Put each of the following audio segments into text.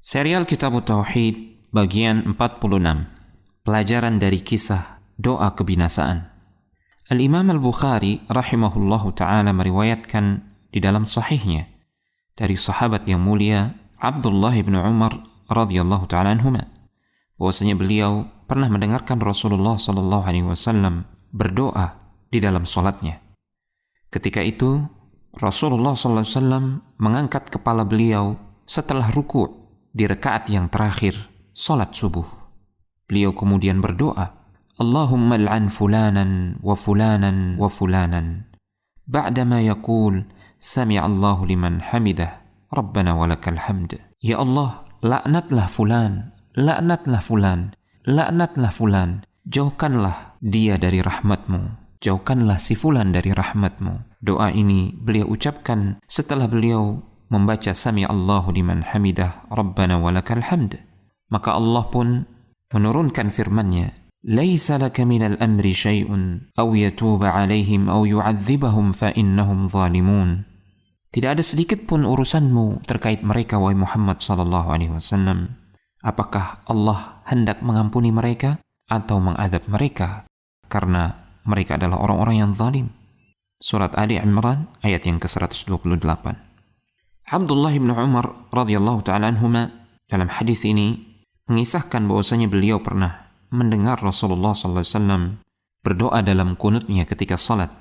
Serial Kitab Tauhid bagian 46. Pelajaran dari kisah doa kebinasaan. Al-Imam Al-Bukhari rahimahullahu ta'ala meriwayatkan di dalam sahihnya dari sahabat yang mulia Abdullah bin Umar radhiyallahu ta'ala anhuma bahwasanya beliau pernah mendengarkan Rasulullah sallallahu alaihi wasallam berdoa di dalam salatnya. Ketika itu Rasulullah sallallahu alaihi wasallam mengangkat kepala beliau setelah ruku' di rakaat yang terakhir salat subuh. Beliau kemudian berdoa, Allahumma al'an fulanan wa fulanan wa fulanan ba'dama yaqul sami'allahu liman hamidah rabbana walakal hamd. Ya Allah, laknatlah fulan, laknatlah fulan, laknatlah fulan, jauhkanlah dia dari rahmatmu, jauhkanlah si fulan dari rahmatmu. Doa ini beliau ucapkan setelah beliau membaca sami'allahu liman hamidah rabbana walakal hamd. Maka Allah pun menurunkan firman-Nya, laisa laka minal amri syai'un aw yatuba 'alaihim aw yu'adzibahum fa innahum zalimun. Tidak ada sedikit pun urusanmu terkait mereka wahai Muhammad sallallahu alaihi wasallam. Apakah Allah hendak mengampuni mereka atau mengadab mereka karena mereka adalah orang-orang yang zalim? Surat Ali Imran ayat yang ke-128. Abdullah bin Umar radhiyallahu ta'ala anhuma dalam hadis ini mengisahkan bahwasanya beliau pernah mendengar Rasulullah sallallahu alaihi wasallam berdoa dalam kunutnya ketika salat.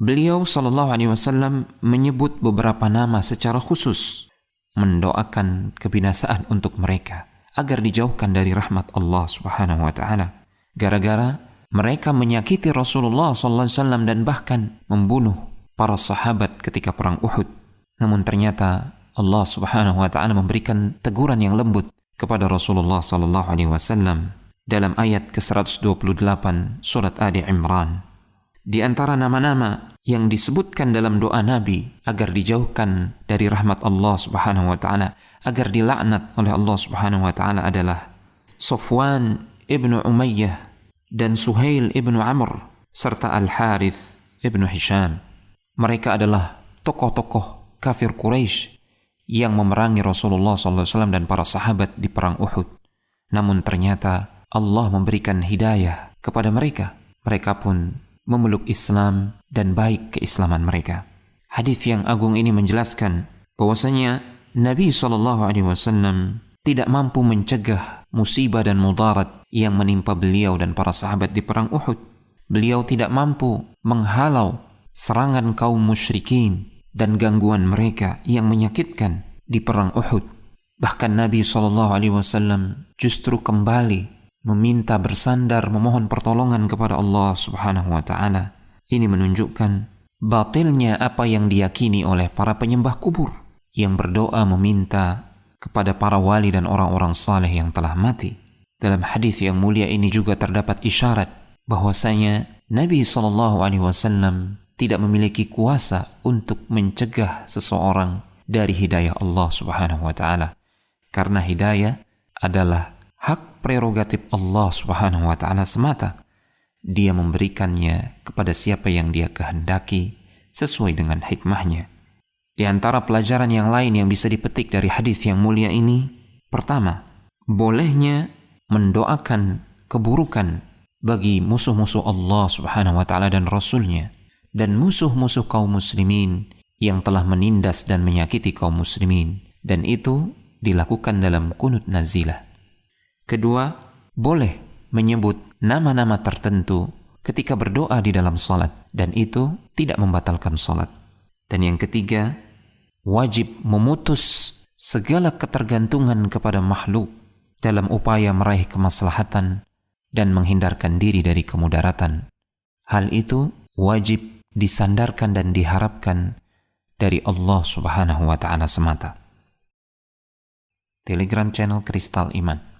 Beliau sallallahu alaihi wasallam menyebut beberapa nama secara khusus, mendoakan kebinasaan untuk mereka agar dijauhkan dari rahmat Allah Subhanahu wa taala. Gara-gara mereka menyakiti Rasulullah sallallahu alaihi wasallam dan bahkan membunuh para sahabat ketika perang Uhud. Namun ternyata Allah Subhanahu wa taala memberikan teguran yang lembut kepada Rasulullah sallallahu alaihi wasallam dalam ayat ke-128 surat Ali Imran. Di antara nama-nama yang disebutkan dalam doa Nabi agar dijauhkan dari rahmat Allah Subhanahu wa taala, agar dilaknat oleh Allah Subhanahu wa taala adalah Safwan ibnu Umayyah dan Suhail ibnu Amr serta Al-Harith ibnu Hisham. Mereka adalah tokoh-tokoh kafir Quraisy yang memerangi Rasulullah SAW dan para sahabat di perang Uhud. Namun ternyata Allah memberikan hidayah kepada mereka. Mereka pun memeluk Islam dan baik keislaman mereka. Hadis yang agung ini menjelaskan bahwasanya Nabi SAW tidak mampu mencegah musibah dan mudarat yang menimpa beliau dan para sahabat di perang Uhud. Beliau tidak mampu menghalau serangan kaum musyrikin dan gangguan mereka yang menyakitkan di perang Uhud. Bahkan Nabi SAW justru kembali meminta bersandar, memohon pertolongan kepada Allah Subhanahu wa taala. Ini menunjukkan batilnya apa yang diyakini oleh para penyembah kubur yang berdoa meminta kepada para wali dan orang-orang saleh yang telah mati. Dalam hadis yang mulia ini juga terdapat isyarat bahwasanya Nabi SAW tidak memiliki kuasa untuk mencegah seseorang dari hidayah Allah Subhanahu wa taala. Karena hidayah adalah hak prerogatif Allah Subhanahu wa taala semata. Dia memberikannya kepada siapa yang Dia kehendaki sesuai dengan hikmahnya. Di antara pelajaran yang lain yang bisa dipetik dari hadis yang mulia ini, pertama, bolehnya mendoakan keburukan bagi musuh-musuh Allah Subhanahu wa taala dan Rasul-Nya dan musuh-musuh kaum muslimin yang telah menindas dan menyakiti kaum muslimin, dan itu dilakukan dalam kunut nazilah. Kedua, boleh menyebut nama-nama tertentu ketika berdoa di dalam salat, dan itu tidak membatalkan salat. Dan yang ketiga, wajib memutus segala ketergantungan kepada makhluk dalam upaya meraih kemaslahatan dan menghindarkan diri dari kemudaratan. Hal itu wajib disandarkan dan diharapkan dari Allah Subhanahu wa taala semata. Telegram channel Kristal Iman.